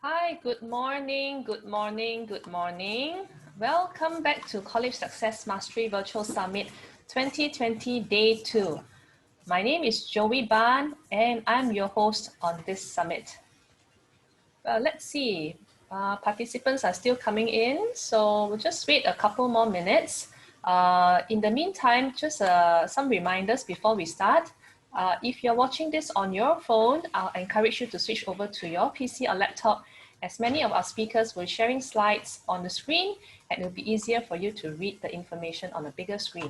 Hi, good morning, good morning, good morning. Welcome back to College Success Mastery Virtual Summit 2020 Day 2. My name is Joey Ban and I'm your host on this summit. Let's see, participants are still coming in, so we'll just wait a couple more minutes. In the meantime, just some reminders before we start. If you're watching this on your phone, I'll encourage you to switch over to your PC or laptop, as many of our speakers will be sharing slides on the screen and it'll be easier for you to read the information on a bigger screen.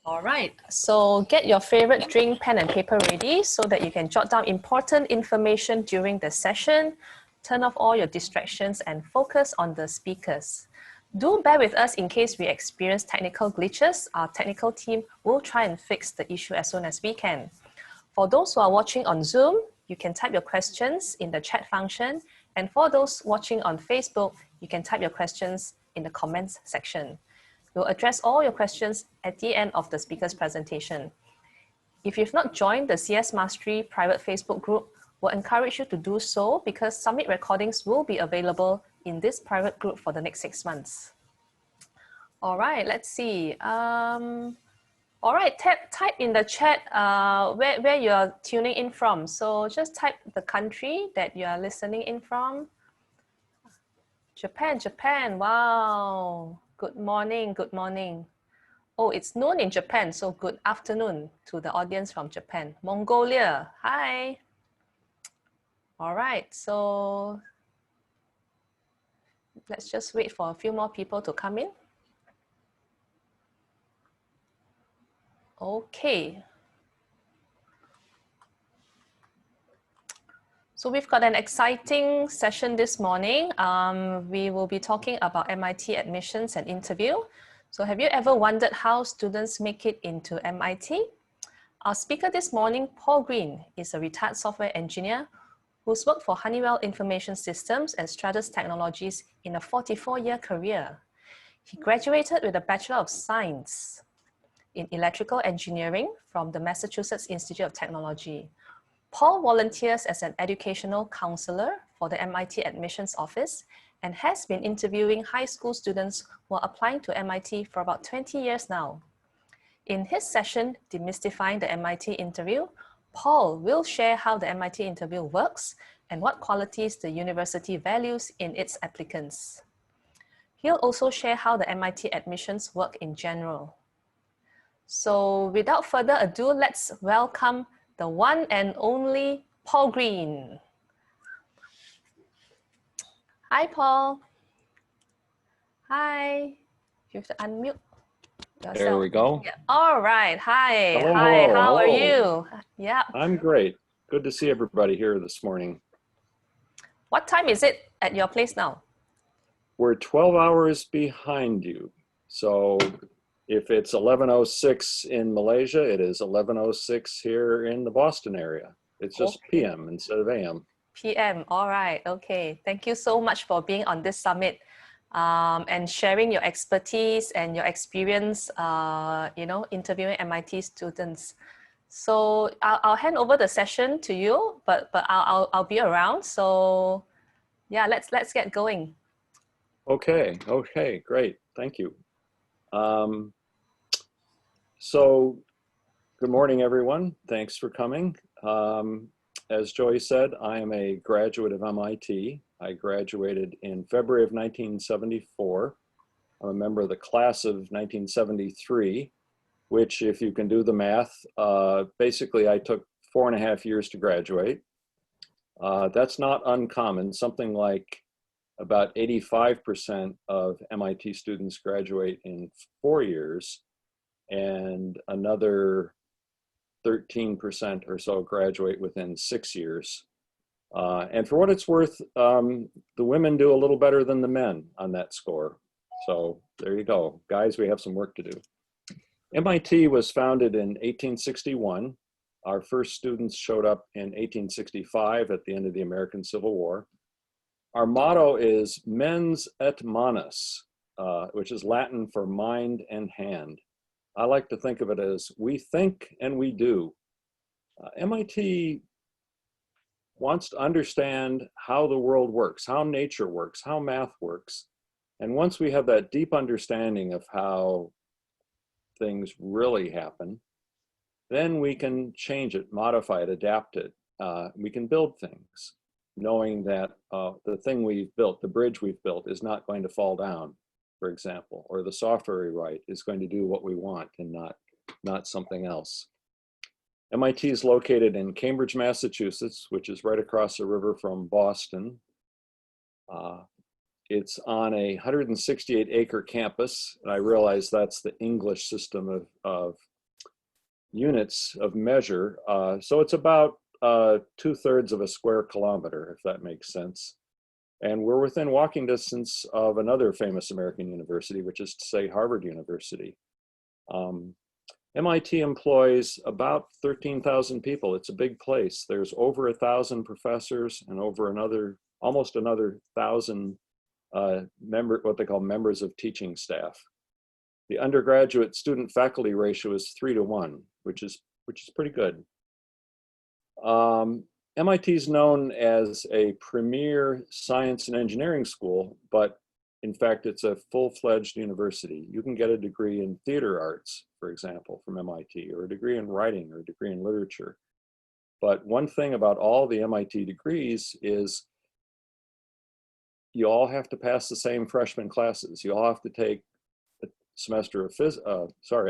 All right, so get your favorite drink, pen and paper ready so that you can jot down important information during the session. Turn off all your distractions and focus on the speakers. Do bear with us in case we experience technical glitches. Our technical team will try and fix the issue as soon as we can. For those who are watching on Zoom, you can type your questions in the chat function. And for those watching on Facebook, you can type your questions in the comments section. We'll address all your questions at the end of the speaker's presentation. If you've not joined the CS Mastery private Facebook group, we'll encourage you to do so because summit recordings will be available in this private group for the next 6 months. All right, let's see. All right, type in the chat where you're tuning in from. So just type the country that you are listening in from. Japan, wow. Good morning, good morning. Oh, it's noon in Japan, so good afternoon to the audience from Japan. Mongolia, hi. All right, so let's just wait for a few more people to come in. Okay. So we've got an exciting session this morning. We will be talking about MIT admissions and interview. So have you ever wondered how students make it into MIT? Our speaker this morning, Paul Green, is a retired software engineer who's worked for Honeywell Information Systems and Stratus Technologies in a 44-year career. He graduated with a Bachelor of Science in Electrical Engineering from the Massachusetts Institute of Technology. Paul volunteers as an educational counselor for the MIT Admissions Office and has been interviewing high school students who are applying to MIT for about 20 years now. In his session, Demystifying the MIT Interview, Paul will share how the MIT interview works and what qualities the university values in its applicants. He'll also share how the MIT admissions work in general. So without further ado, let's welcome the one and only Paul Green. Hi, Paul. Hi. You have to unmute yourself. There we go. Yeah. All right. Hi. Hello, Hi. hello, How are hello. you? Yeah. I'm great. Good to see everybody here this morning. What time is it at your place now? We're 12 hours behind you. So if it's 11:06 in Malaysia, it is 11:06 here in the Boston area. It's just Okay. PM instead of AM. PM. All right. Okay. Thank you so much for being on this summit and sharing your expertise and your experience, interviewing MIT students. So I'll hand over the session to you, but I'll be around. So yeah, let's get going. Okay, great. Thank you. So good morning, everyone. Thanks for coming. As Joey said, I am a graduate of MIT. I graduated in February of 1974. I'm a member of the class of 1973, which, if you can do the math, basically I took 4.5 years to graduate. That's not uncommon. Something like about 85% of MIT students graduate in 4 years, and another 13% or so graduate within 6 years. And for what it's worth, the women do a little better than the men on that score. So there you go. Guys, we have some work to do. MIT was founded in 1861. Our first students showed up in 1865 at the end of the American Civil War. Our motto is mens et manus, which is Latin for mind and hand. I like to think of it as we think and we do. MIT wants to understand how the world works, how nature works, how math works. And once we have that deep understanding of how things really happen, then we can change it, modify it, adapt it. We can build things, knowing that the thing we've built, the bridge we've built, is not going to fall down, for example, or the software we write is going to do what we want and not something else. MIT is located in Cambridge, Massachusetts, which is right across the river from Boston. It's on a 168-acre campus. And I realize that's the English system of units of measure. So it's about 2/3 of a square kilometer, if that makes sense. And we're within walking distance of another famous American university, which is to say Harvard University. MIT employs about 13,000 people. It's a big place. There's over 1,000 professors and over almost another 1,000 what they call members of teaching staff. The undergraduate student faculty ratio is 3-to-1, which is pretty good. MIT is known as a premier science and engineering school, but in fact, it's a full-fledged university. You can get a degree in theater arts, for example, from MIT, or a degree in writing, or a degree in literature. But one thing about all the MIT degrees is you all have to pass the same freshman classes. You all have to take a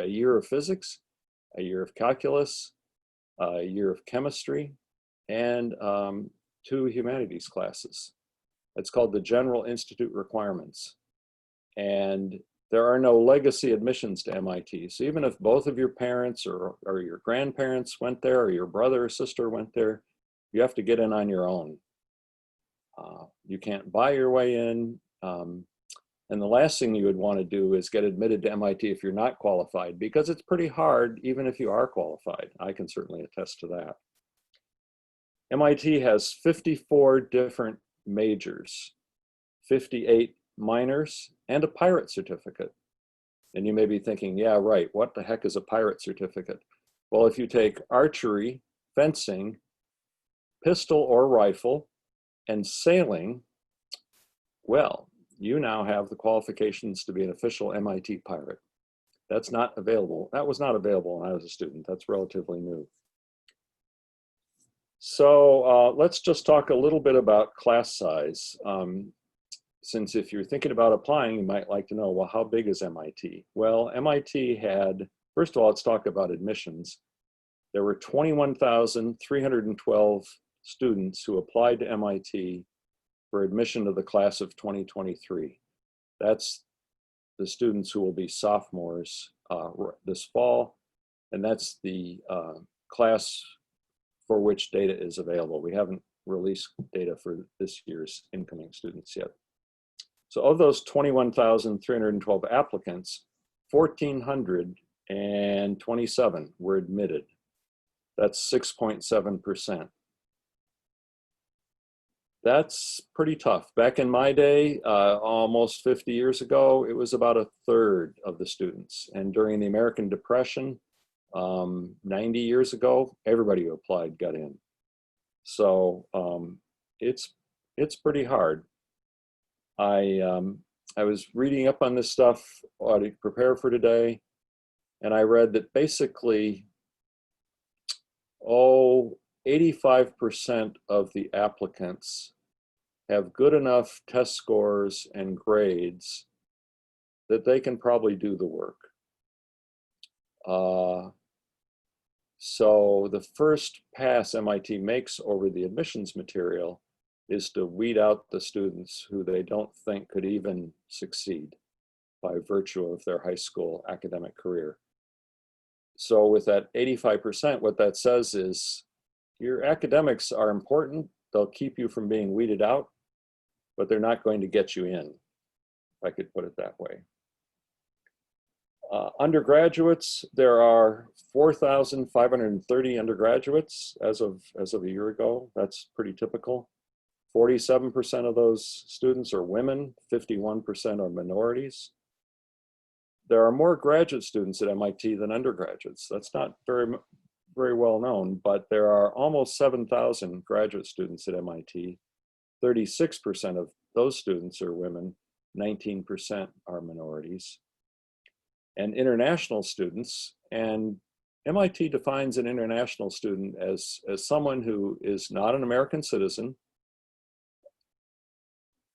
year of physics, a year of calculus, a year of chemistry, and 2 humanities classes. It's called the General Institute Requirements. And there are no legacy admissions to MIT. So even if both of your parents or your grandparents went there, or your brother or sister went there, you have to get in on your own. You can't buy your way in. And the last thing you would want to do is get admitted to MIT if you're not qualified, because it's pretty hard even if you are qualified. I can certainly attest to that. MIT has 54 different majors, 58 minors, and a pirate certificate. And you may be thinking, yeah, right, what the heck is a pirate certificate? Well, if you take archery, fencing, pistol or rifle, and sailing, well, you now have the qualifications to be an official MIT pirate. That's not available. That was not available when I was a student. That's relatively new. So let's just talk a little bit about class size. Since if you're thinking about applying, you might like to know, well, how big is MIT? Well, MIT had, first of all, let's talk about admissions. There were 21,312 students who applied to MIT for admission to the class of 2023. That's the students who will be sophomores this fall, and that's the class for which data is available. We haven't released data for this year's incoming students yet. So of those 21,312 applicants, 1,427 were admitted. That's 6.7%. That's pretty tough. Back in my day, almost 50 years ago, it was about 1/3 of the students. And during the American Depression, 90 years ago, everybody who applied got in. So it's pretty hard. I was reading up on this stuff to prepare for today, and I read that basically, 85% of the applicants have good enough test scores and grades that they can probably do the work. So the first pass MIT makes over the admissions material is to weed out the students who they don't think could even succeed by virtue of their high school academic career. So with that 85%, what that says is your academics are important. They'll keep you from being weeded out, but they're not going to get you in, if I could put it that way. Undergraduates, there are 4,530 undergraduates as of a year ago. That's pretty typical. 47% of those students are women, 51% are minorities. There are more graduate students at MIT than undergraduates. That's not very very well known, but there are almost 7,000 graduate students at MIT. 36% of those students are women, 19% are minorities. And international students, and MIT defines an international student as someone who is not an American citizen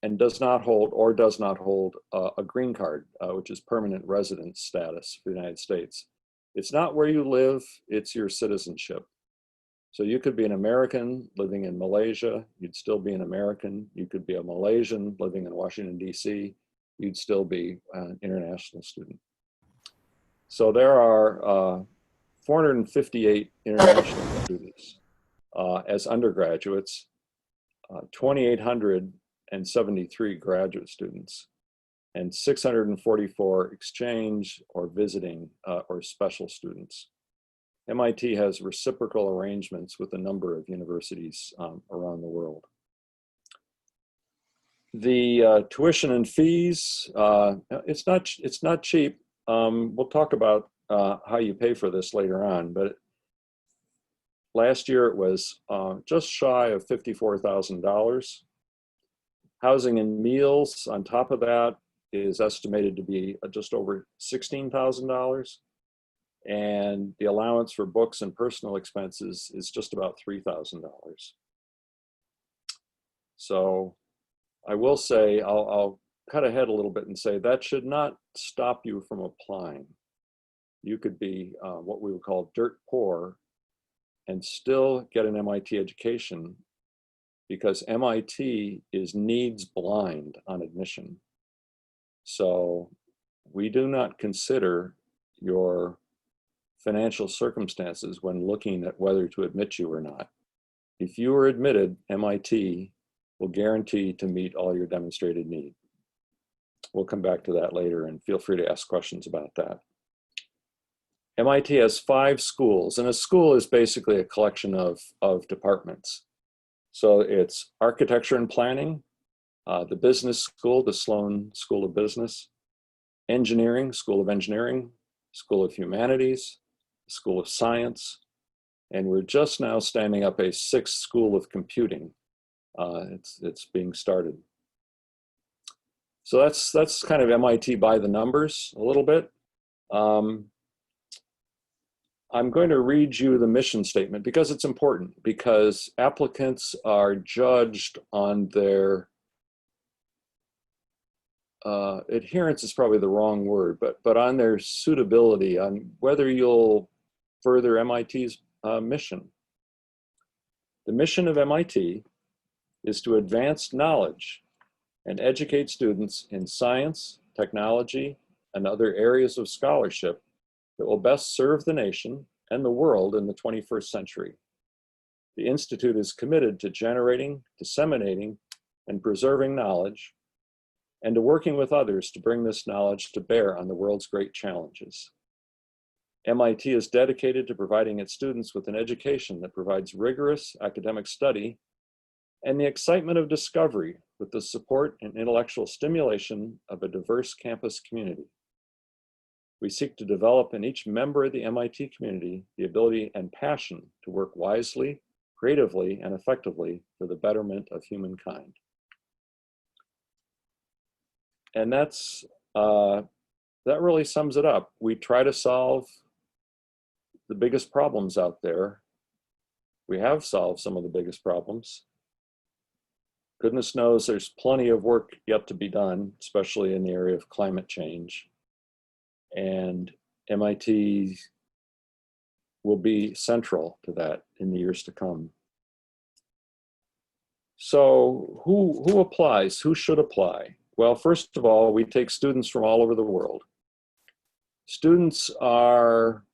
and does not hold a green card, which is permanent residence status for the United States. It's not where you live, it's your citizenship. So you could be an American living in Malaysia, you'd still be an American. You could be a Malaysian living in Washington, DC, you'd still be an international student. So there are 458 international students as undergraduates, 2,873 graduate students, and 644 exchange or visiting or special students. MIT has reciprocal arrangements with a number of universities around the world. The tuition and fees, it's not cheap. We'll talk about how you pay for this later on, but last year it was just shy of $54,000. Housing and meals on top of that is estimated to be just over $16,000. And the allowance for books and personal expenses is just about $3,000. So I will say, I'll cut ahead a little bit and say that should not stop you from applying. You could be what we would call dirt poor and still get an MIT education, because MIT is needs blind on admission. So we do not consider your financial circumstances when looking at whether to admit you or not. If you are admitted, MIT will guarantee to meet all your demonstrated need. We'll come back to that later, and feel free to ask questions about that. MIT has 5 schools, and a school is basically a collection of departments. So it's architecture and planning, the business school, the Sloan School of Business, engineering, School of Engineering, School of Humanities, School of Science, and we're just now standing up a 6th School of Computing. It's being started. So that's kind of MIT by the numbers a little bit. I'm going to read you the mission statement because it's important, because applicants are judged on their adherence is probably the wrong word, but on their suitability, on whether you'll further MIT's mission. The mission of MIT is to advance knowledge and educate students in science, technology, and other areas of scholarship that will best serve the nation and the world in the 21st century. The Institute is committed to generating, disseminating, and preserving knowledge, and to working with others to bring this knowledge to bear on the world's great challenges. MIT is dedicated to providing its students with an education that provides rigorous academic study and the excitement of discovery with the support and intellectual stimulation of a diverse campus community. We seek to develop in each member of the MIT community the ability and passion to work wisely, creatively, and effectively for the betterment of humankind. And that really sums it up. We try to solve the biggest problems out there. We have solved some of the biggest problems. Goodness knows there's plenty of work yet to be done, especially in the area of climate change. And MIT will be central to that in the years to come. So who applies? Who should apply? Well, first of all, we take students from all over the world. Students are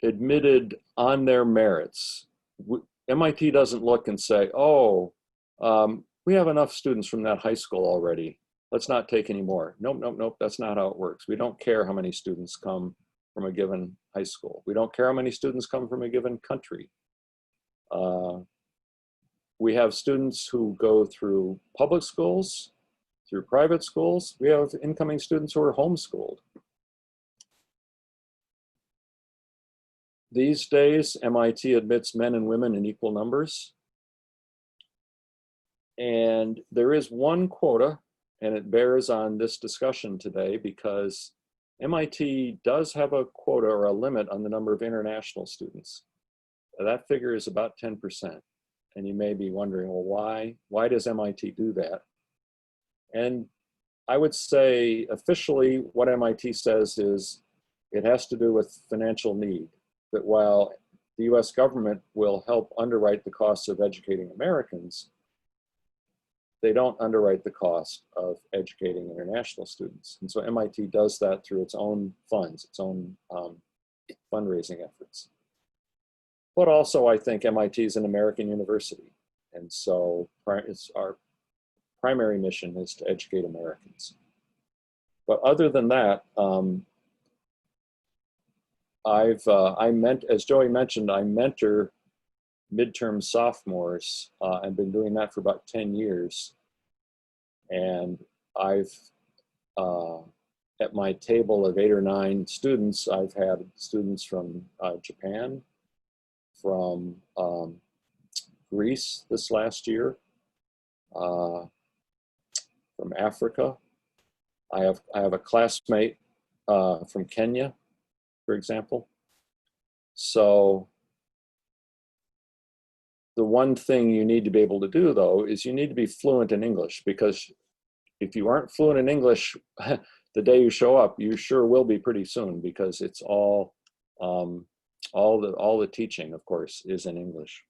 admitted on their merits. MIT doesn't look and say, oh, we have enough students from that high school already. Let's not take any more. Nope, nope, nope, that's not how it works. We don't care how many students come from a given high school. We don't care how many students come from a given country. We have students who go through public schools, through private schools. We have incoming students who are homeschooled. these days, MIT admits men and women in equal numbers. And there is one quota, and it bears on this discussion today because MIT does have a quota or a limit on the number of international students. That figure is about 10%. And you may be wondering, well, why does MIT do that? And I would say officially what MIT says is it has to do with financial need. That while the US government will help underwrite the costs of educating Americans, they don't underwrite the cost of educating international students. And so MIT does that through its own funds, its own fundraising efforts. But also I think MIT is an American university. And so it's our primary mission is to educate Americans. But other than that, as Joey mentioned, I mentor midterm sophomores. I've been doing that for about 10 years. And I've, at my table of 8 or 9 students, I've had students from Japan, from Greece this last year, from Africa. I have a classmate from Kenya, for example. So the one thing you need to be able to do, though, is you need to be fluent in English, because if you aren't fluent in English the day you show up, you sure will be pretty soon, because it's all the teaching, of course, is in English.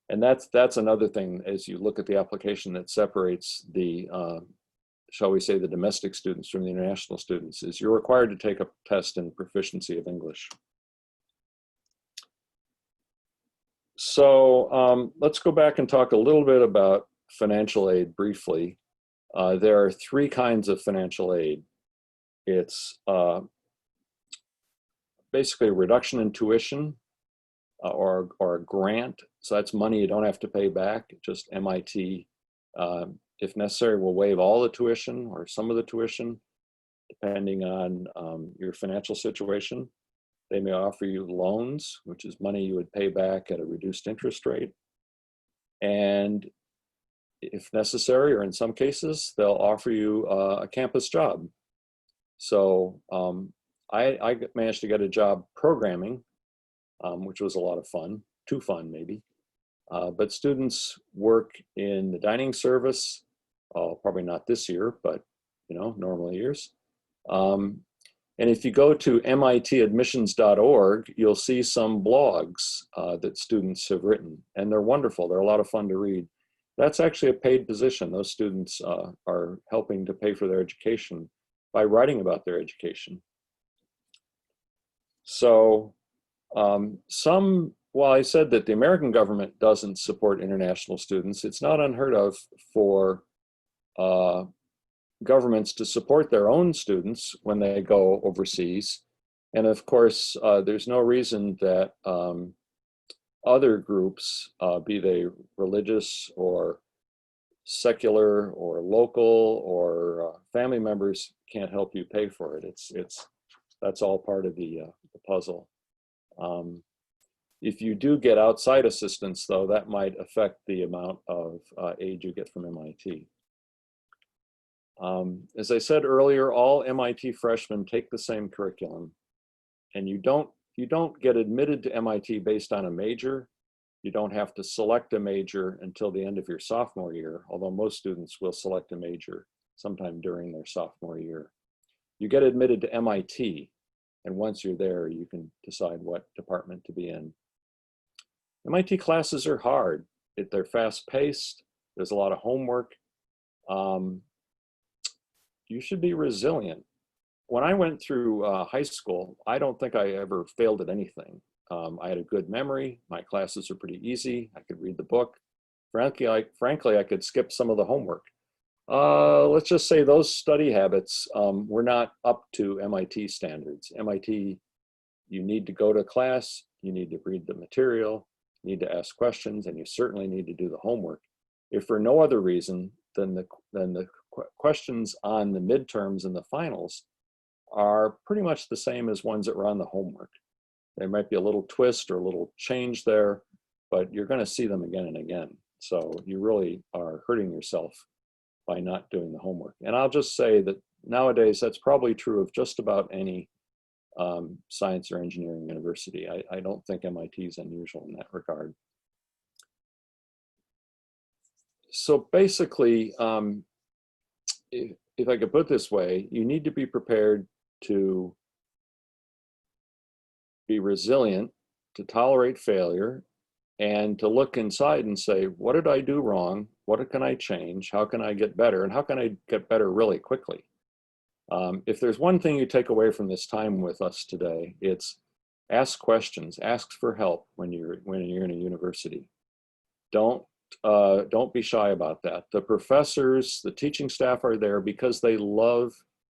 And that's another thing as you look at the application that separates the shall we say the domestic students from the international students, is you're required to take a test in proficiency of English. So let's go back and talk a little bit about financial aid briefly. There are 3 kinds of financial aid. It's basically a reduction in tuition or a grant. So that's money you don't have to pay back. Just MIT, if necessary, will waive all the tuition or some of the tuition, depending on your financial situation. They may offer you loans, which is money you would pay back at a reduced interest rate. And if necessary, or in some cases, they'll offer you a campus job. So I managed to get a job programming, which was a lot of fun, too fun maybe. But students work in the dining service, probably not this year, but normal years. And if you go to mitadmissions.org, you'll see some blogs that students have written, and they're wonderful. They're a lot of fun to read. That's actually a paid position. Those students are helping to pay for their education by writing about their education. So while I said that the American government doesn't support international students, it's not unheard of for governments to support their own students when they go overseas. And of course, there's no reason that other groups, be they religious or secular or local or family members, can't help you pay for it. That's all part of the puzzle. If you do get outside assistance, though, that might affect the amount of aid you get from MIT. As I said earlier, all MIT freshmen take the same curriculum, and you don't get admitted to MIT based on a major. You don't have to select a major until the end of your sophomore year, although most students will select a major sometime during their sophomore year. You get admitted to MIT, and once you're there, you can decide what department to be in. MIT classes are hard. They're fast-paced. There's a lot of homework. You should be resilient. When I went through high school, I don't think I ever failed at anything. I had a good memory. My classes are pretty easy. I could read the book. Frankly, I could skip some of the homework. Let's just say those study habits were not up to MIT standards. MIT, you need to go to class, you need to read the material, you need to ask questions, and you certainly need to do the homework. If for no other reason than the questions on the midterms and the finals are pretty much the same as ones that were on the homework. There might be a little twist or a little change there, but you're going to see them again and again. So you really are hurting yourself by not doing the homework. And I'll just say that nowadays that's probably true of just about any science or engineering university. I don't think MIT is unusual in that regard. So basically, if I could put it this way, you need to be prepared to be resilient, to tolerate failure, and to look inside and say, what did I do wrong? What can I change? How can I get better? And how can I get better really quickly? If there's one thing you take away from this time with us today, it's ask questions, ask for help when you're in a university. Don't be shy about that. The professors, the teaching staff are there because they love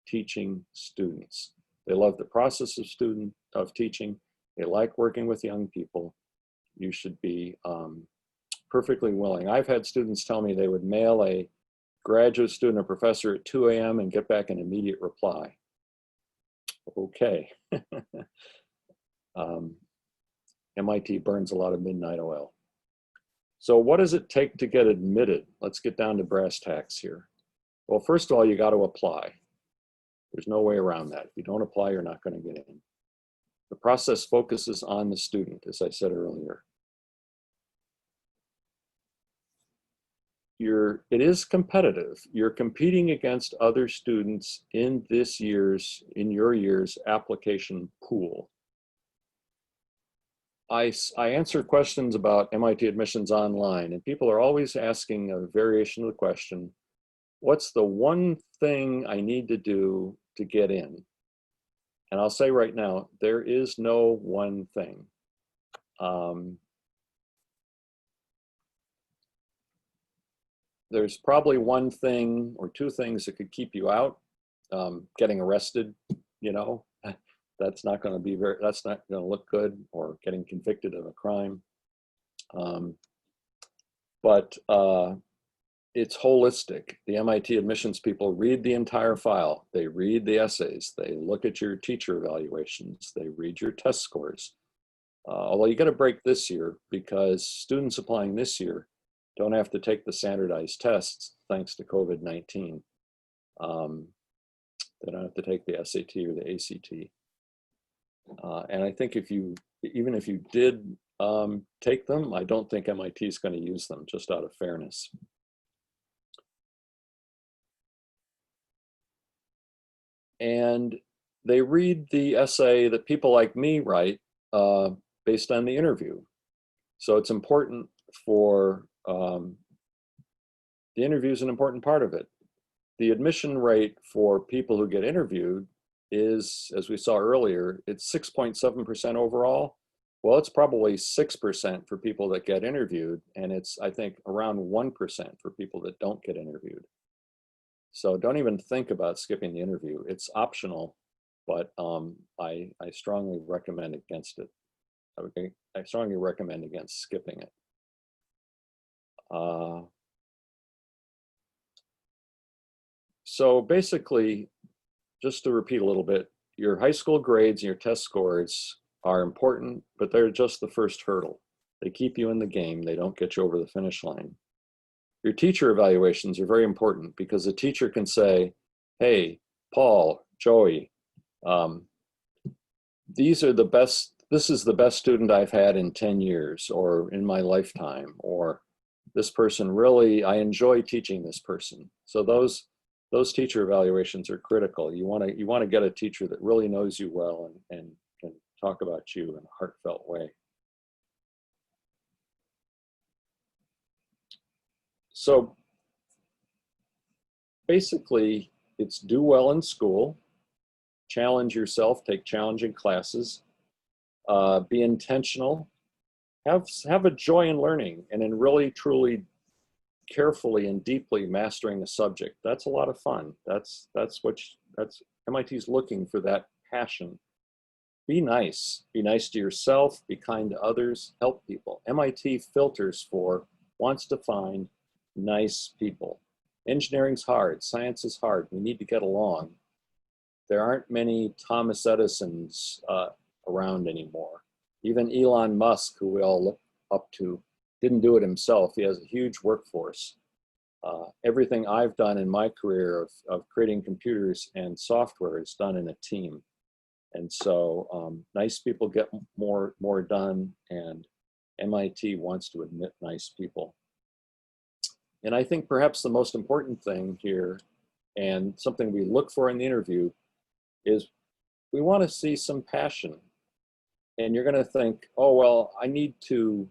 teaching students. They love the process of teaching. They like working with young people. You should be perfectly willing. I've had students tell me they would mail a graduate student or professor at 2 a.m. and get back an immediate reply. Okay. MIT burns a lot of midnight oil. So what does it take to get admitted? Let's get down to brass tacks here. Well, first of all, you got to apply. There's no way around that. If you don't apply, you're not going to get in. The process focuses on the student, as I said earlier. It is competitive. You're competing against other students in your year's application pool. I answer questions about MIT admissions online, and people are always asking a variation of the question, what's the one thing I need to do to get in? And I'll say right now, there is no one thing. There's probably one thing or two things that could keep you out. Getting arrested, that's not going to look good, or getting convicted of a crime. But it's holistic. The MIT admissions people read the entire file. They read the essays. They look at your teacher evaluations. They read your test scores. Although you got to break this year, because students applying this year don't have to take the standardized tests thanks to COVID-19. They don't have to take the SAT or the ACT. And I think even if you did take them, I don't think MIT is going to use them, just out of fairness. And they read the essay that people like me write based on the interview. So it's important for, the interview is an important part of it. The admission rate for people who get interviewed is, as we saw earlier, it's 6.7% overall. Well, it's probably 6% for people that get interviewed, and it's, I think, around 1% for people that don't get interviewed. So don't even think about skipping the interview. It's optional, but I strongly recommend against it. I strongly recommend against skipping it. So basically, just to repeat a little bit, your high school grades and your test scores are important, but they're just the first hurdle. They keep you in the game. They don't get you over the finish line. Your teacher evaluations are very important, because a teacher can say, hey, Paul, Joey, this is the best student I've had in 10 years or in my lifetime, or this person really, I enjoy teaching this person. So those teacher evaluations are critical. You want to get a teacher that really knows you well and can talk about you in a heartfelt way. So basically, it's do well in school, challenge yourself, take challenging classes, be intentional, have a joy in learning, and in really, truly, carefully and deeply mastering a subject. That's a lot of fun. That's MIT's looking for that passion. Be nice to yourself, be kind to others, help people. MIT filters for, wants to find nice people. Engineering's hard, science is hard, we need to get along. There aren't many Thomas Edisons around anymore. Even Elon Musk, who we all look up to, didn't do it himself. He has a huge workforce. Everything I've done in my career of creating computers and software is done in a team. And so nice people get more done, and MIT wants to admit nice people. And I think perhaps the most important thing here, and something we look for in the interview, is we want to see some passion. And you're going to think, oh, well, I need to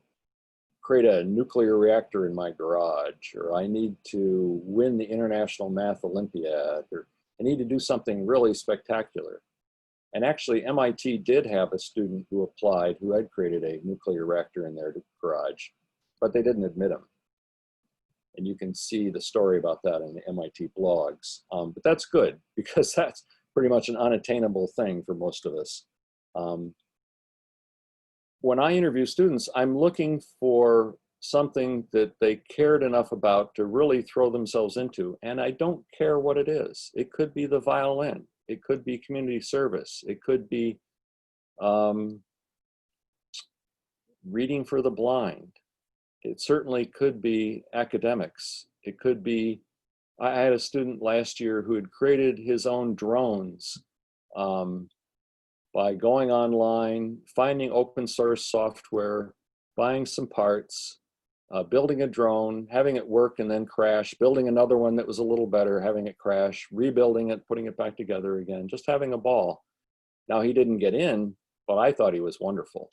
create a nuclear reactor in my garage, or I need to win the International Math Olympiad, or I need to do something really spectacular. And actually, MIT did have a student who applied who had created a nuclear reactor in their garage, but they didn't admit him. And you can see the story about that in the MIT blogs. But that's good, because that's pretty much an unattainable thing for most of us. When I interview students, I'm looking for something that they cared enough about to really throw themselves into. And I don't care what it is. It could be the violin. It could be community service. It could be reading for the blind. It certainly could be academics. It could be, I had a student last year who had created his own drones by going online, finding open source software, buying some parts, building a drone, having it work and then crash, building another one that was a little better, having it crash, rebuilding it, putting it back together again, just having a ball. Now, he didn't get in, but I thought he was wonderful.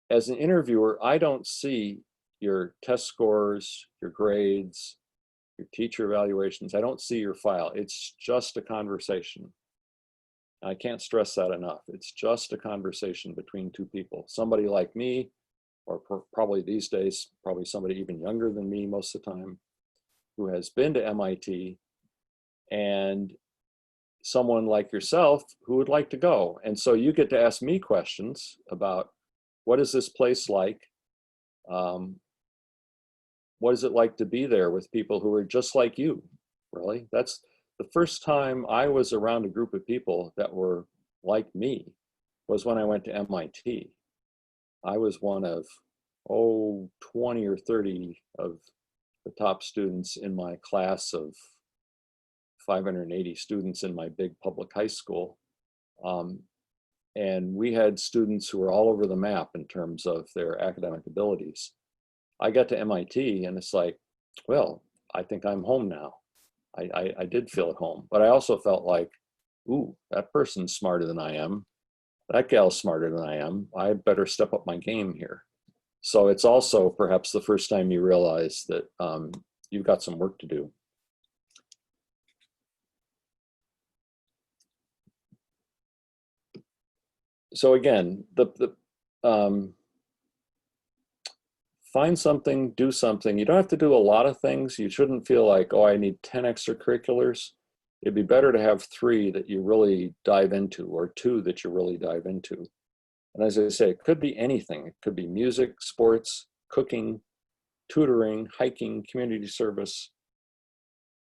As an interviewer, I don't see your test scores, your grades, your teacher evaluations. I don't see your file. It's just a conversation. I can't stress that enough. It's just a conversation between two people. Somebody like me, or probably these days, probably somebody even younger than me most of the time, who has been to MIT, and someone like yourself who would like to go. And so you get to ask me questions about, what is this place like? What is it like to be there with people who are just like you, really? That's the first time I was around a group of people that were like me, was when I went to MIT. I was one of, 20 or 30 of the top students in my class of 580 students in my big public high school. And we had students who were all over the map in terms of their academic abilities. I got to MIT and it's like, well, I think I'm home now. I did feel at home, but I also felt like, ooh, that person's smarter than I am. That gal's smarter than I am. I better step up my game here. So it's also perhaps the first time you realize that you've got some work to do. So again, find something, do something. You don't have to do a lot of things. You shouldn't feel like, oh, I need 10 extracurriculars. It'd be better to have 3 that you really dive into, or 2 that you really dive into. And as I say, it could be anything. It could be music, sports, cooking, tutoring, hiking, community service.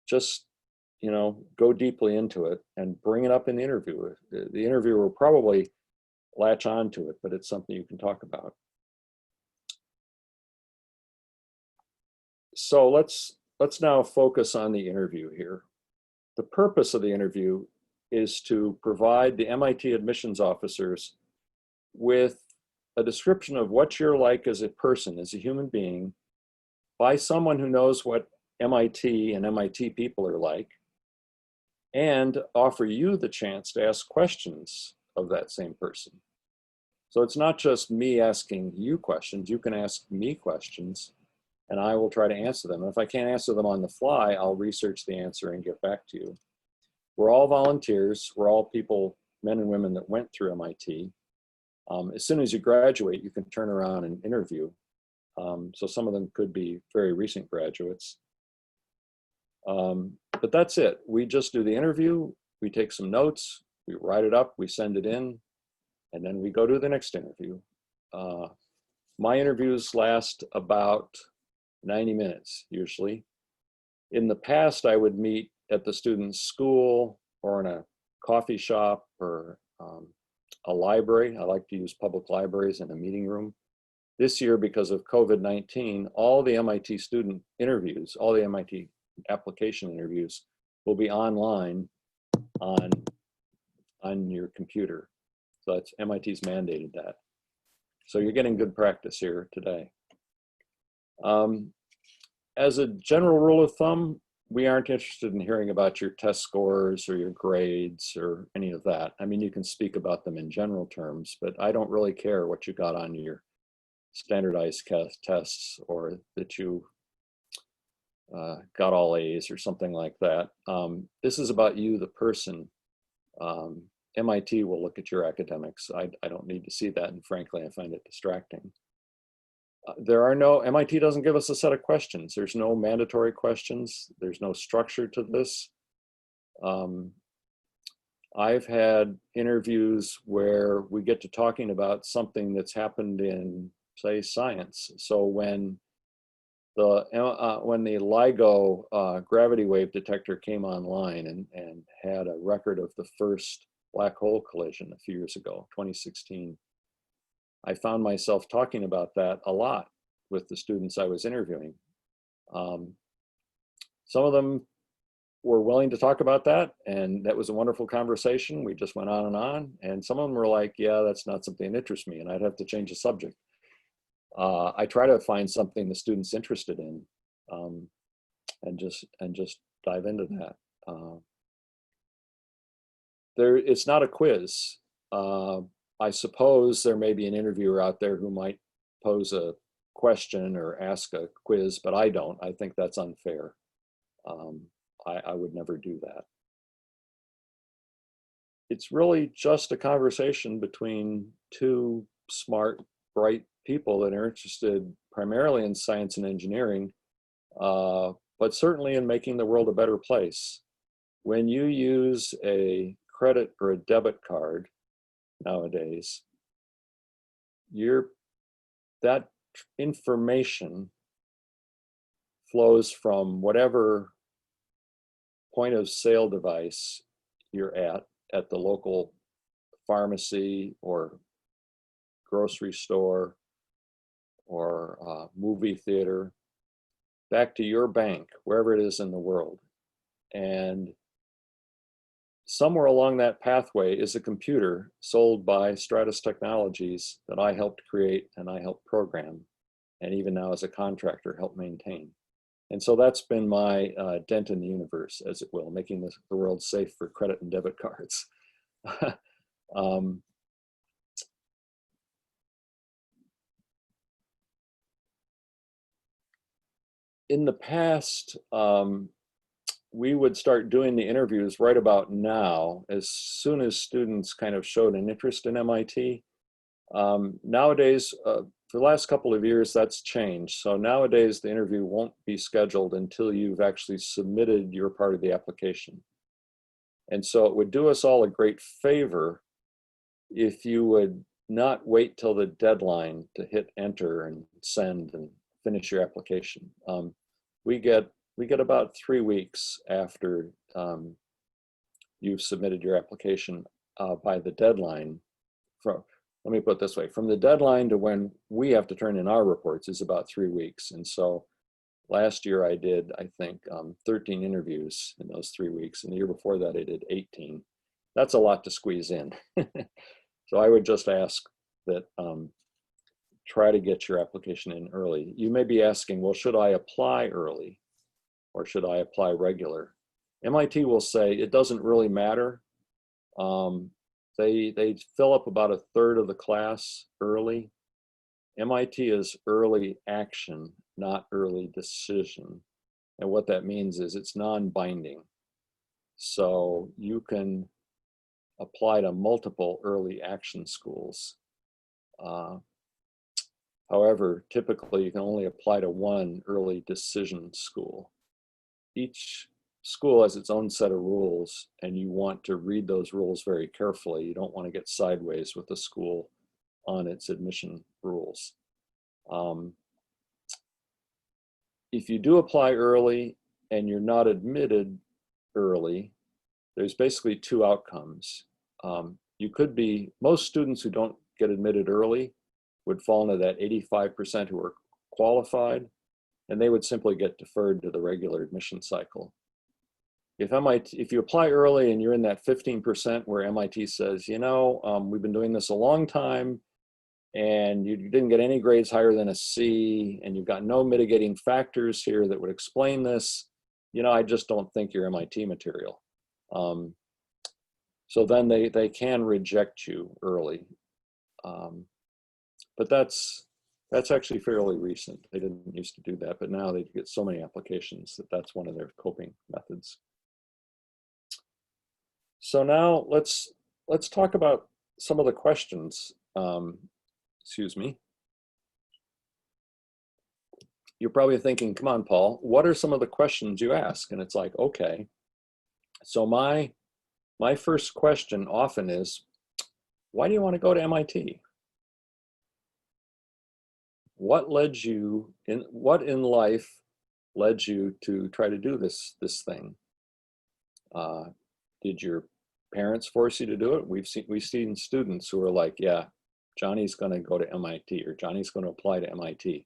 Just, go deeply into it and bring it up in the interview. The interviewer will probably latch on to it, but it's something you can talk about. So let's now focus on the interview here. The purpose of the interview is to provide the MIT admissions officers with a description of what you're like as a person, as a human being, by someone who knows what MIT and MIT people are like, and offer you the chance to ask questions of that same person. So it's not just me asking you questions. You can ask me questions and I will try to answer them. And if I can't answer them on the fly, I'll research the answer and get back to you. We're all volunteers. We're all people, men and women that went through MIT. As soon as you graduate, you can turn around and interview. So some of them could be very recent graduates. But that's it. We just do the interview. We take some notes. We write it up. We send it in. And then we go to the next interview. My interviews last about 90 minutes, usually. In the past, I would meet at the student's school or in a coffee shop or a library. I like to use public libraries in a meeting room. This year, because of COVID-19, all the MIT student interviews, all the MIT application interviews will be online on your computer. So that's MIT's mandated that. So you're getting good practice here today. As a general rule of thumb, we aren't interested in hearing about your test scores or your grades or any of that. I mean, you can speak about them in general terms, but I don't really care what you got on your standardized tests or that you got all A's or something like that. This is about you, the person. MIT will look at your academics. I don't need to see that, and frankly, I find it distracting. MIT doesn't give us a set of questions. There's no mandatory questions. There's no structure to this. I've had interviews where we get to talking about something that's happened in, say, science. So when the LIGO gravity wave detector came online and had a record of the first black hole collision a few years ago, 2016, I found myself talking about that a lot with the students I was interviewing. Some of them were willing to talk about that, and that was a wonderful conversation. We just went on, and some of them were like, yeah, that's not something that interests me, and I'd have to change the subject. I try to find something the student's interested in, and just dive into that. It's not a quiz. I suppose there may be an interviewer out there who might pose a question or ask a quiz, but I don't. I think that's unfair. I would never do that. It's really just a conversation between two smart, bright people that are interested primarily in science and engineering, but certainly in making the world a better place. When you use a credit or a debit card nowadays, that information flows from whatever point of sale device you're at the local pharmacy or grocery store or movie theater, back to your bank, wherever it is in the world. And somewhere along that pathway is a computer sold by Stratus Technologies that I helped create and I helped program, and even now as a contractor help maintain. And so that's been my dent in the universe, as it will, making the world safe for credit and debit cards. In the past, we would start doing the interviews right about now, as soon as students kind of showed an interest in MIT. Nowadays, for the last couple of years, that's changed. So nowadays, the interview won't be scheduled until you've actually submitted your part of the application. And so it would do us all a great favor if you would not wait till the deadline to hit enter and send and finish your application. We get about 3 weeks after you've submitted your application by the deadline. Let me put it this way, from the deadline to when we have to turn in our reports is about 3 weeks. And so last year I did, I think, 13 interviews in those 3 weeks. And the year before that I did 18. That's a lot to squeeze in. So I would just ask that try to get your application in early. You may be asking, well, should I apply early or should I apply regular? MIT will say it doesn't really matter. They fill up about 1/3 of the class early. MIT is early action, not early decision. And what that means is it's non-binding. So you can apply to multiple early action schools. However, typically you can only apply to one early decision school. Each school has its own set of rules, and you want to read those rules very carefully. You don't want to get sideways with the school on its admission rules. If you do apply early and you're not admitted early, there's basically 2 outcomes. you could be, most students who don't get admitted early would fall into that 85% who are qualified, and they would simply get deferred to the regular admission cycle. If you apply early and you're in that 15% where MIT says, you know, we've been doing this a long time, and you didn't get any grades higher than a C, and you've got no mitigating factors here that would explain this, you know, I just don't think you're MIT material. So then they can reject you early. But that's actually fairly recent. They didn't used to do that, but now they get so many applications that that's one of their coping methods. So now let's talk about some of the questions. Excuse me. You're probably thinking, come on, Paul, what are some of the questions you ask? And it's like, okay. So my first question often is, why do you want to go to MIT? What in life led you to try to do this thing? Did your parents force you to do it? We've seen students who are like, yeah, Johnny's going to go to MIT, or Johnny's going to apply to MIT.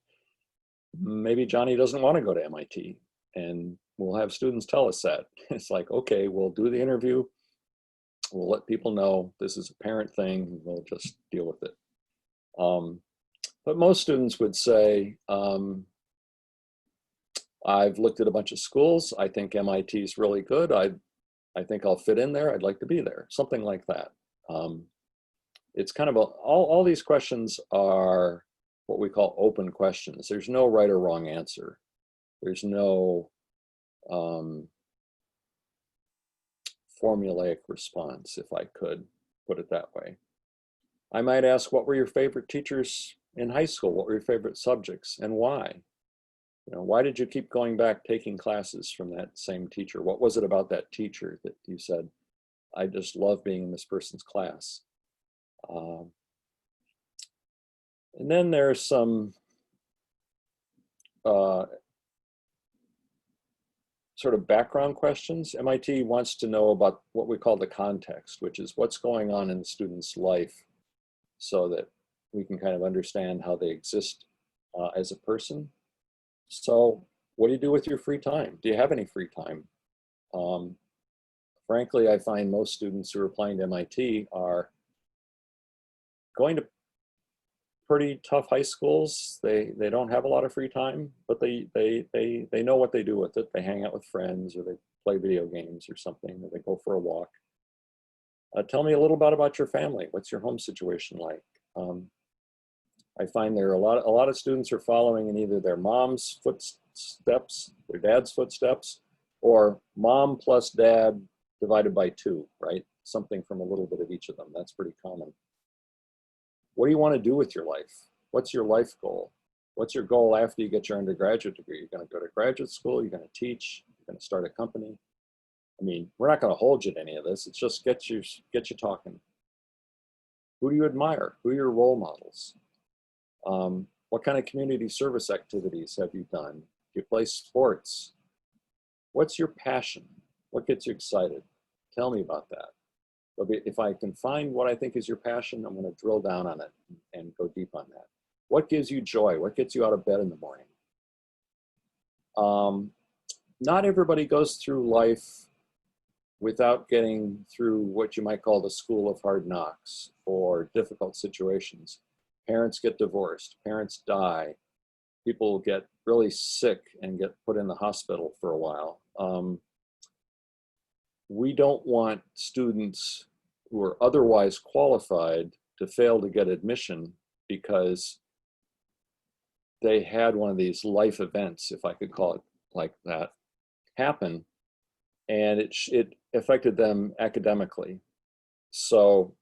Maybe Johnny doesn't want to go to MIT, and we'll have students tell us that. It's like, okay, we'll do the interview. We'll let people know this is a parent thing. We'll just deal with it. But most students would say, I've looked at a bunch of schools. I think MIT is really good. I think I'll fit in there. I'd like to be there. Something like that. It's kind of all these questions are what we call open questions. There's no right or wrong answer. There's no formulaic response, if I could put it that way. I might ask, what were your favorite teachers in high school? What were your favorite subjects, and why? You know, why did you keep going back taking classes from that same teacher? What was it about that teacher that you said, I just love being in this person's class? And then there's some sort of background questions. MIT wants to know about what we call the context, which is what's going on in the student's life, so that we can kind of understand how they exist as a person. So what do you do with your free time? Do you have any free time? Frankly, I find most students who are applying to MIT are going to pretty tough high schools. They don't have a lot of free time, but they know what they do with it. They hang out with friends, or they play video games or something, or they go for a walk. Tell me a little bit about your family. What's your home situation like? I find there are a lot of students are following in either their mom's footsteps, their dad's footsteps, or mom plus dad divided by 2, right? Something from a little bit of each of them. That's pretty common. What do you want to do with your life? What's your life goal? What's your goal after you get your undergraduate degree? You're going to go to graduate school, you're going to teach, you're going to start a company. I mean, we're not going to hold you to any of this. It's just get you talking. Who do you admire? Who are your role models? What kind of community service activities have you done? Do you play sports? What's your passion? What gets you excited? Tell me about that. If I can find what I think is your passion, I'm going to drill down on it and go deep on that. What gives you joy? What gets you out of bed in the morning? Not everybody goes through life without getting through what you might call the school of hard knocks, or difficult situations. Parents get divorced, parents die, people get really sick and get put in the hospital for a while. We don't want students who are otherwise qualified to fail to get admission because they had one of these life events, if I could call it like that, happen, and it affected them academically. So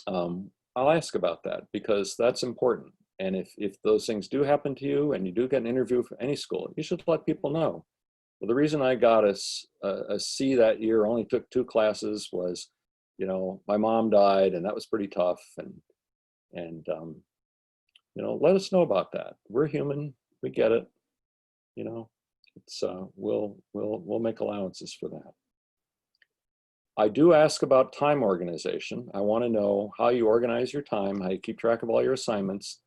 I'll ask about that, because that's important. And if those things do happen to you and you do get an interview for any school, you should let people know. Well, the reason I got a C that year, only took 2 classes, was, you know, my mom died and that was pretty tough. And you know, let us know about that. We're human, we get it. You know, it's we'll make allowances for that. I do ask about time organization. I want to know how you organize your time, how you keep track of all your assignments.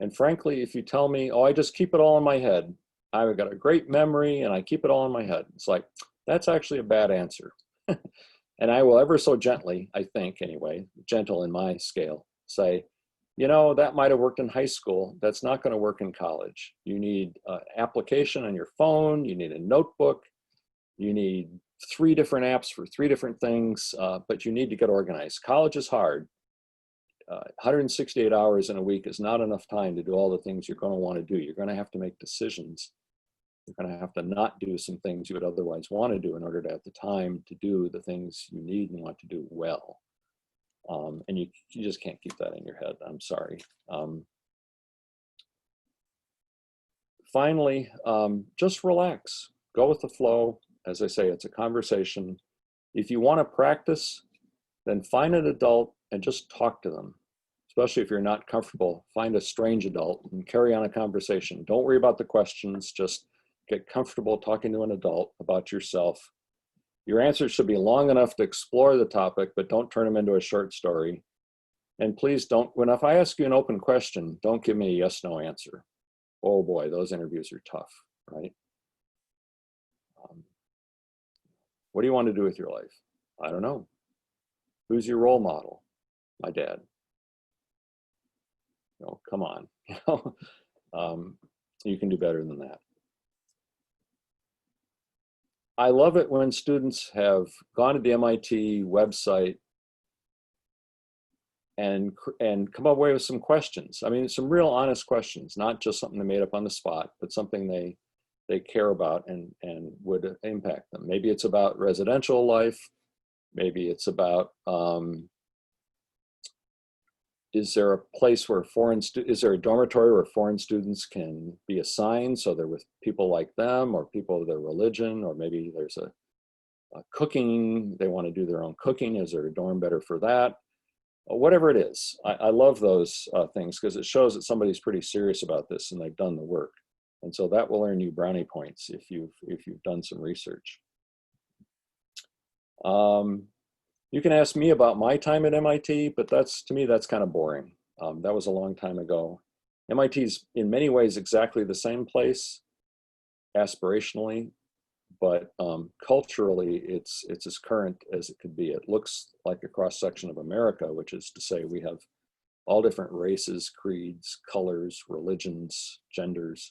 And frankly, if you tell me, oh, I just keep it all in my head, I've got a great memory and I keep it all in my head, it's like, that's actually a bad answer. And I will ever so gently, I think anyway, gentle in my scale, say, you know, that might have worked in high school. That's not going to work in college. You need an application on your phone. You need a notebook. You need 3 different apps for 3 different things, but you need to get organized. College is hard. 168 hours in a week is not enough time to do all the things you're going to want to do. You're going to have to make decisions. You're going to have to not do some things you would otherwise want to do in order to have the time to do the things you need and want to do well. And you just can't keep that in your head. I'm sorry. Finally, just relax. Go with the flow. As I say, it's a conversation. If you want to practice, then find an adult and just talk to them. Especially if you're not comfortable, find a strange adult and carry on a conversation. Don't worry about the questions. Just get comfortable talking to an adult about yourself. Your answers should be long enough to explore the topic, but don't turn them into a short story. And please don't, if I ask you an open question, don't give me a yes, no answer. Oh boy, those interviews are tough, right? What do you want to do with your life? I don't know. Who's your role model? My dad. No, come on. You can do better than that. I love it when students have gone to the MIT website and come away with some questions. I mean, some real honest questions, not just something they made up on the spot, but something they care about and would impact them. Maybe it's about residential life. Maybe it's about, is there a place where is there a dormitory where foreign students can be assigned so they're with people like them or people of their religion, or maybe there's a cooking, they want to do their own cooking. Is there a dorm better for that? Whatever it is, I love those things because it shows that somebody's pretty serious about this and they've done the work. And so that will earn you brownie points if you've done some research. You can ask me about my time at MIT, but to me, that's kind of boring. That was a long time ago. MIT is in many ways exactly the same place, aspirationally, but culturally, it's as current as it could be. It looks like a cross-section of America, which is to say we have all different races, creeds, colors, religions, genders.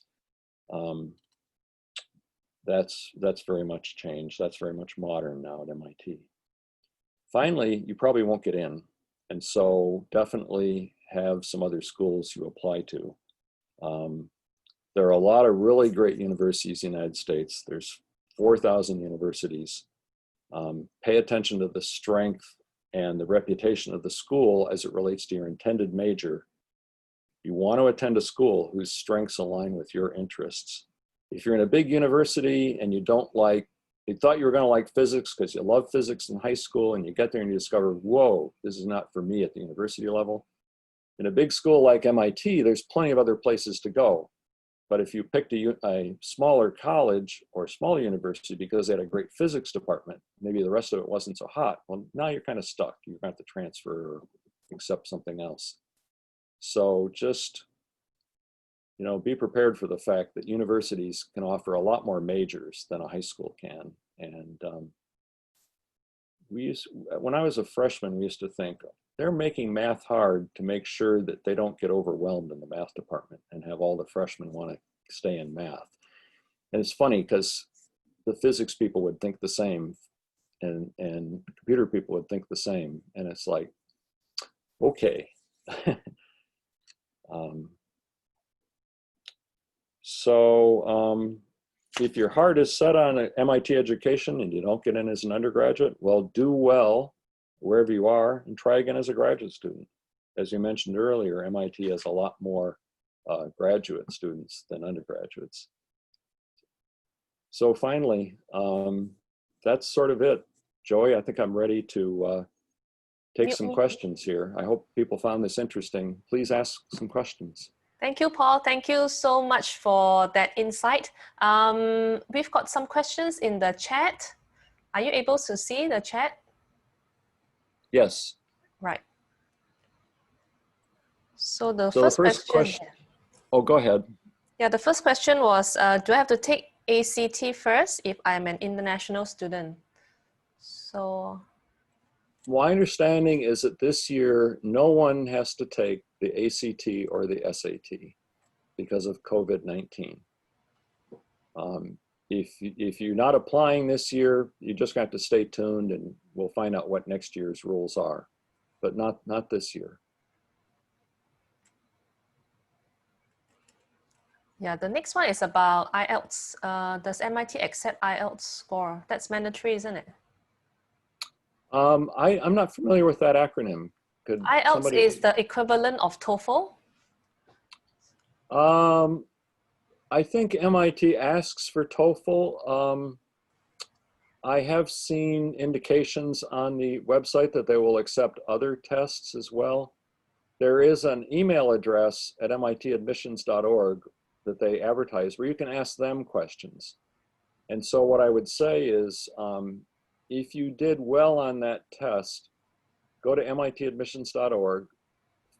That's very much changed. That's very much modern now at MIT. Finally, you probably won't get in. And so definitely have some other schools you apply to. There are a lot of really great universities in the United States. There's 4,000 universities. Pay attention to the strength and the reputation of the school as it relates to your intended major. You want to attend a school whose strengths align with your interests. If you're in a big university and you thought you were going to like physics because you love physics in high school, and you get there and you discover, whoa, this is not for me at the university level. In a big school like MIT, there's plenty of other places to go. But if you picked a smaller college or smaller university because they had a great physics department, maybe the rest of it wasn't so hot, well, now you're kind of stuck. You're going to have to transfer or accept something else. So just, be prepared for the fact that universities can offer a lot more majors than a high school can. And when I was a freshman, we used to think, they're making math hard to make sure that they don't get overwhelmed in the math department and have all the freshmen want to stay in math. And it's funny because the physics people would think the same and computer people would think the same. And it's like, okay. If your heart is set on an MIT education and you don't get in as an undergraduate, well, do well wherever you are and try again as a graduate student. As you mentioned earlier, MIT has a lot more graduate students than undergraduates. So finally, that's sort of it. Joey, I think I'm ready to take some questions here. I hope people found this interesting. Please ask some questions. Thank you, Paul. Thank you so much for that insight. We've got some questions in the chat. Are you able to see the chat? Yes. Right. So the So the first first question, question, oh, go ahead. yeah, the first question was, do I have to take ACT first if I'm an international student? So, My understanding is that this year, no one has to take the ACT or the SAT because of COVID-19. If you're not applying this year, you just got to stay tuned and we'll find out what next year's rules are, but not this year. yeah, the next one is about IELTS. Does MIT accept IELTS score? That's mandatory, isn't it? I'm not familiar with that acronym. Could IELTS somebody? is the equivalent of TOEFL. I think MIT asks for TOEFL. I have seen indications on the website that they will accept other tests as well. There is an email address at mitadmissions.org that they advertise where you can ask them questions. And so what I would say is, if you did well on that test, go to mitadmissions.org,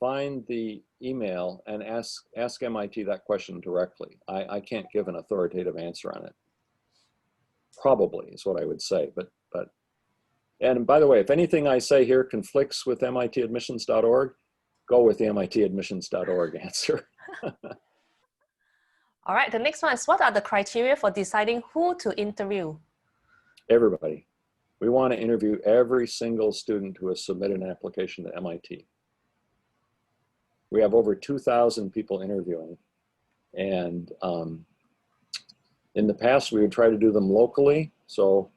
find the email and ask MIT that question directly. I can't give an authoritative answer on it. Probably is what I would say, and by the way, if anything I say here conflicts with mitadmissions.org, go with the mitadmissions.org answer. All right, the next one is, what are the criteria for deciding who to interview? Everybody. We want to interview every single student who has submitted an application to MIT. We have over 2,000 people interviewing. And in the past, we would try to do them locally. So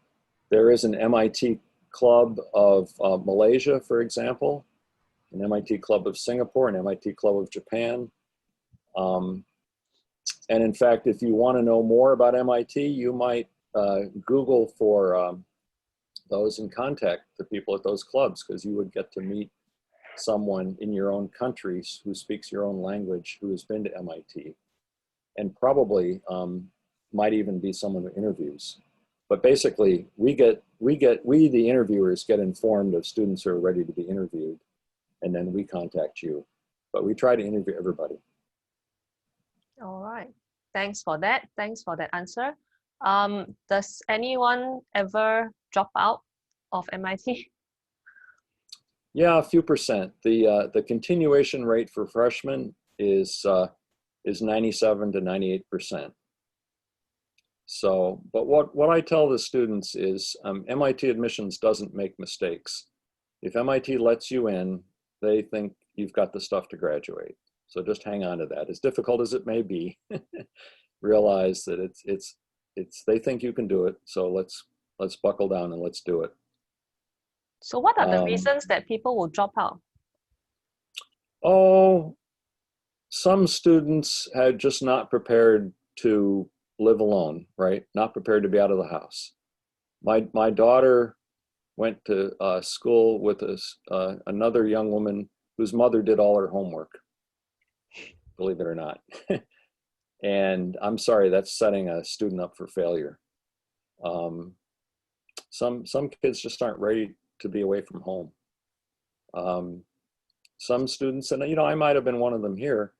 there is an MIT club of Malaysia, for example, an MIT club of Singapore, an MIT club of Japan. And in fact, if you want to know more about MIT, you might Google for those and contact the people at those clubs, because you would get to meet someone in your own country who speaks your own language, who has been to MIT, and probably might even be someone who interviews. But basically, we the interviewers get informed of students who are ready to be interviewed, and then we contact you. But we try to interview everybody. All right, thanks for that. Thanks for that answer. Does anyone ever drop out of MIT? Yeah, a few percent. The continuation rate for freshmen is 97 to 98%. So, but what I tell the students is MIT admissions doesn't make mistakes. If MIT lets you in, they think you've got the stuff to graduate. So just hang on to that. As difficult as it may be, realize that they think you can do it. So let's buckle down and let's do it. So what are the reasons that people will drop out? Oh, some students had just not prepared to live alone, right? Not prepared to be out of the house. My daughter went to school with another young woman whose mother did all her homework, believe it or not. And I'm sorry, that's setting a student up for failure. Some kids just aren't ready to be away from home. Some students, and I might have been one of them here,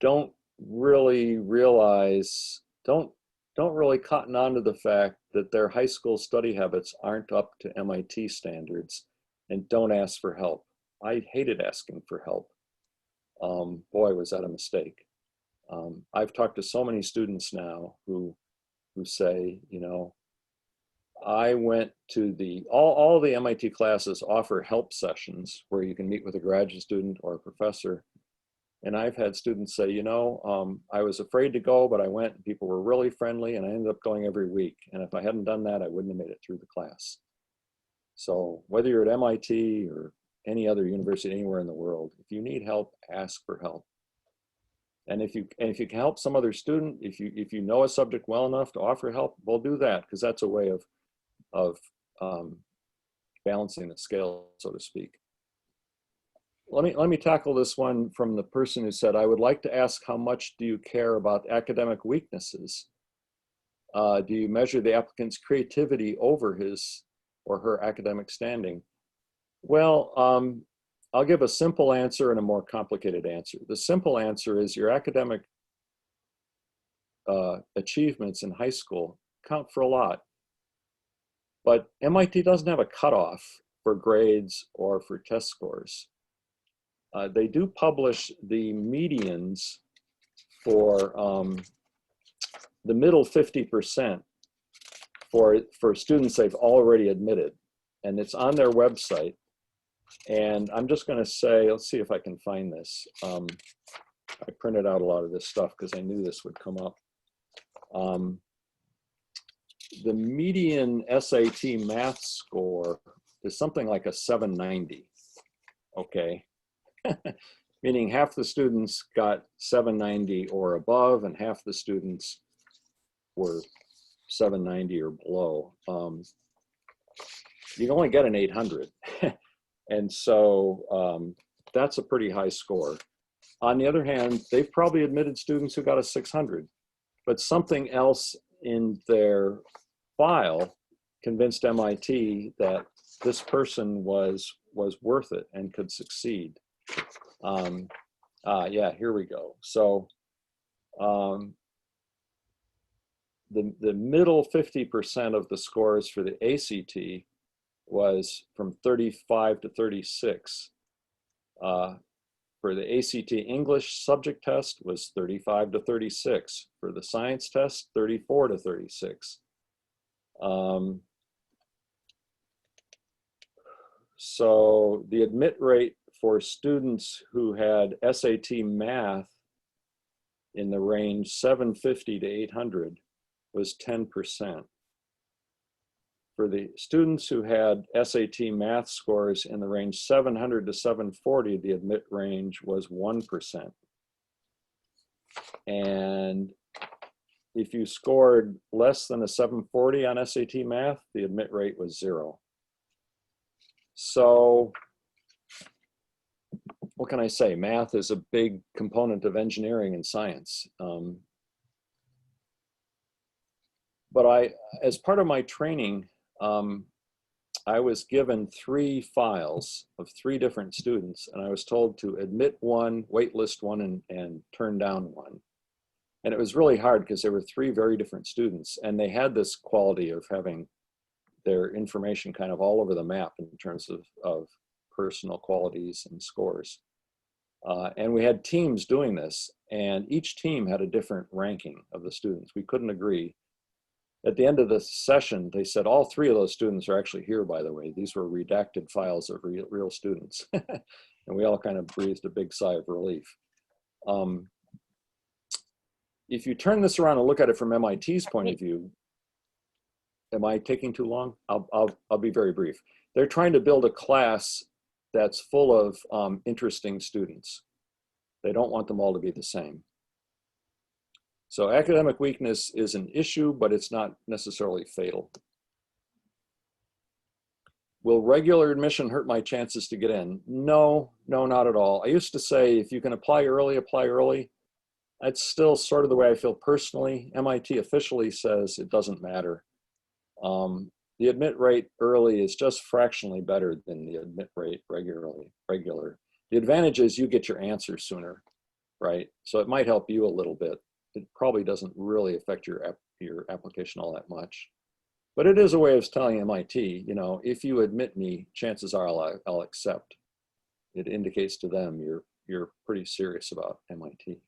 don't really realize, don't really cotton on to the fact that their high school study habits aren't up to MIT standards, and don't ask for help. I hated asking for help. Boy, was that a mistake. I've talked to so many students now who say, I went to all the MIT classes offer help sessions where you can meet with a graduate student or a professor. And I've had students say, I was afraid to go, but I went and people were really friendly and I ended up going every week. And if I hadn't done that, I wouldn't have made it through the class. So whether you're at MIT or any other university anywhere in the world, if you need help, ask for help. And if you can help some other student, if you know a subject well enough to offer help, well, do that, because that's a way of balancing the scale, so to speak. Let me tackle this one from the person who said, I would like to ask, how much do you care about academic weaknesses? Do you measure the applicant's creativity over his or her academic standing? Well, I'll give a simple answer and a more complicated answer. The simple answer is your academic achievements in high school count for a lot, but MIT doesn't have a cutoff for grades or for test scores. They do publish the medians for the middle 50% for students they've already admitted, and it's on their website. And I'm just going to say, let's see if I can find this. I printed out a lot of this stuff because I knew this would come up. The median SAT math score is something like a 790, okay? Meaning half the students got 790 or above, and half the students were 790 or below. You only get an 800. And so that's a pretty high score. On the other hand, they've probably admitted students who got a 600, but something else in their file convinced MIT that this person was worth it and could succeed. Yeah, here we go. So the middle 50% of the scores for the ACT was from 35 to 36. For the ACT English subject test was 35 to 36. For the science test, 34 to 36. So the admit rate for students who had SAT math in the range 750 to 800 was 10%. For the students who had SAT math scores in the range 700 to 740, the admit range was 1%. And if you scored less than a 740 on SAT math, the admit rate was 0. So what can I say? Math is a big component of engineering and science. But as part of my training, I was given 3 files of 3 different students, and I was told to admit one, waitlist one, and turn down one. And it was really hard because there were 3 very different students, and they had this quality of having their information kind of all over the map in terms of personal qualities and scores. And we had teams doing this, and each team had a different ranking of the students. We couldn't agree. At the end of the session, they said, all 3 of those students are actually here, by the way. These were redacted files of real students. And we all kind of breathed a big sigh of relief. If you turn this around and look at it from MIT's point of view, am I taking too long? I'll be very brief. They're trying to build a class that's full of interesting students. They don't want them all to be the same. So academic weakness is an issue, but it's not necessarily fatal. Will regular admission hurt my chances to get in? No, not at all. I used to say, if you can apply early, apply early. That's still sort of the way I feel personally. MIT officially says it doesn't matter. The admit rate early is just fractionally better than the admit rate regular. The advantage is you get your answer sooner, right? So it might help you a little bit. It probably doesn't really affect your application all that much. But it is a way of telling MIT, you know, if you admit me, chances are I'll accept. It indicates to them you're pretty serious about MIT.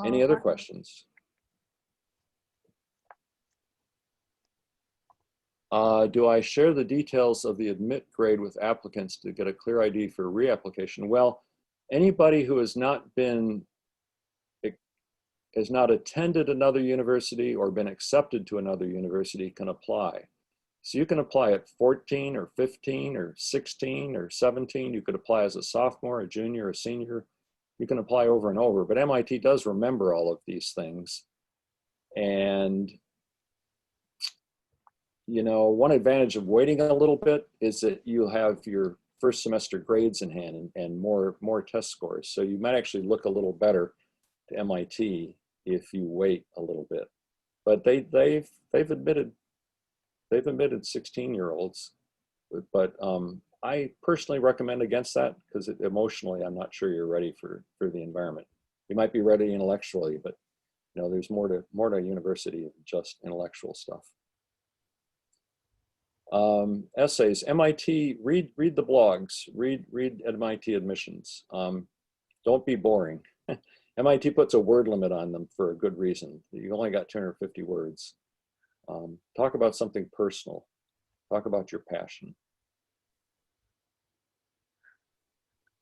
Any other questions? Do I share the details of the admit grade with applicants to get a clear ID for reapplication? Well, anybody who has not attended another university or been accepted to another university can apply. So you can apply at 14 or 15 or 16 or 17. You could apply as a sophomore, a junior, a senior. You can apply over and over, but MIT does remember all of these things. And you know, one advantage of waiting a little bit is that you'll have your first semester grades in hand and more test scores. So you might actually look a little better to MIT if you wait a little bit. But they've admitted 16-year-olds but I personally recommend against that because emotionally, I'm not sure you're ready for the environment. You might be ready intellectually, but you know, there's more to university than just intellectual stuff. Essays, MIT, read the blogs, read MIT admissions. Don't be boring. MIT puts a word limit on them for a good reason. You only got 250 words. Talk about something personal. Talk about your passion.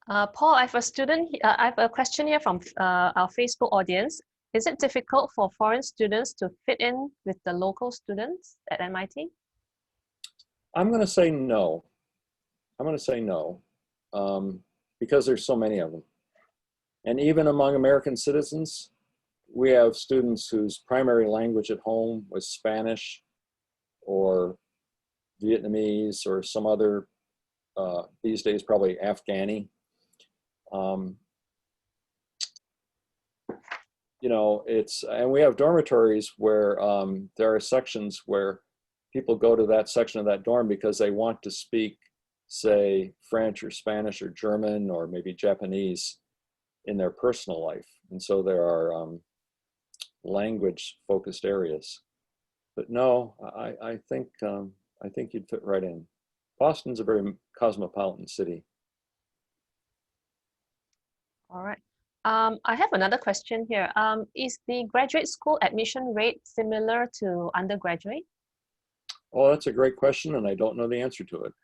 Paul, I have a question here from our Facebook audience. Is it difficult for foreign students to fit in with the local students at MIT? I'm going to say no. I'm going to say no, because there's so many of them. And even among American citizens, we have students whose primary language at home was Spanish or Vietnamese or some other, these days probably Afghani. You know, and we have dormitories where there are sections where people go to that section of that dorm because they want to speak, say, French or Spanish or German or maybe Japanese in their personal life. And so there are language focused areas. But no, I think you'd fit right in. Boston's a very cosmopolitan city. All right. I have another question here. Is the graduate school admission rate similar to undergraduate? Oh, that's a great question, and I don't know the answer to it.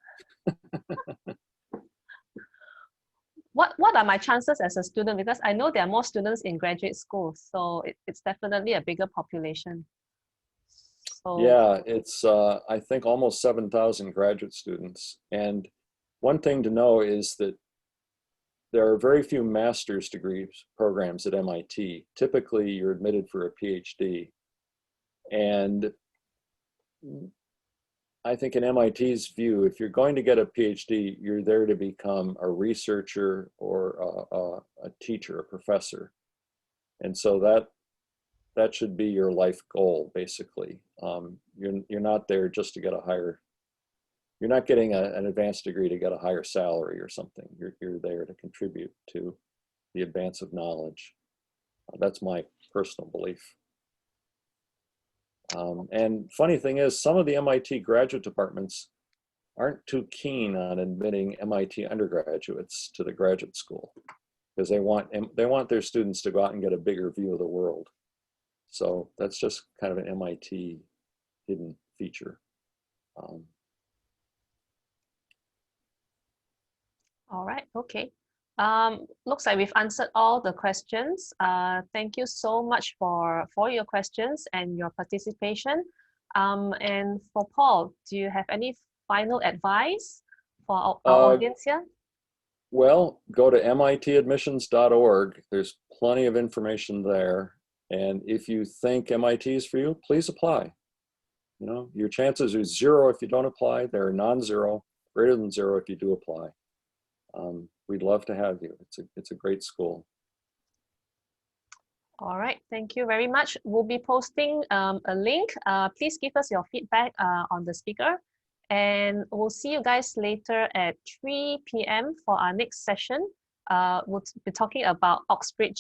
What are my chances as a student? Because I know there are more students in graduate school, so it's definitely a bigger population. So yeah, it's I think almost 7,000 graduate students. And one thing to know is that there are very few master's degree programs at MIT. Typically, you're admitted for a PhD. And I think in MIT's view, if you're going to get a PhD, you're there to become a researcher or a teacher, a professor. And so that should be your life goal, basically. You're not there just to get a higher, you're not getting an advanced degree to get a higher salary or something. You're there to contribute to the advance of knowledge. That's my personal belief. And funny thing is, some of the MIT graduate departments aren't too keen on admitting MIT undergraduates to the graduate school because they want their students to go out and get a bigger view of the world. So that's just kind of an MIT hidden feature. all right, okay. Looks like we've answered all the questions. Thank you so much for your questions and your participation. And for Paul, do you have any final advice for our audience here? Well, go to mitadmissions.org. There's plenty of information there. And if you think MIT is for you, please apply. You know, your chances are 0 if you don't apply. They're non-zero, greater than 0 if you do apply. We'd love to have you. It's a great school. All right, thank you very much. We'll be posting a link. Please give us your feedback on the speaker. And we'll see you guys later at 3 p.m. for our next session. We'll be talking about Oxford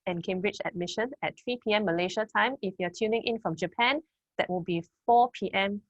and Cambridge admission at 3 p.m. Malaysia time. If you're tuning in from Japan, that will be 4 p.m.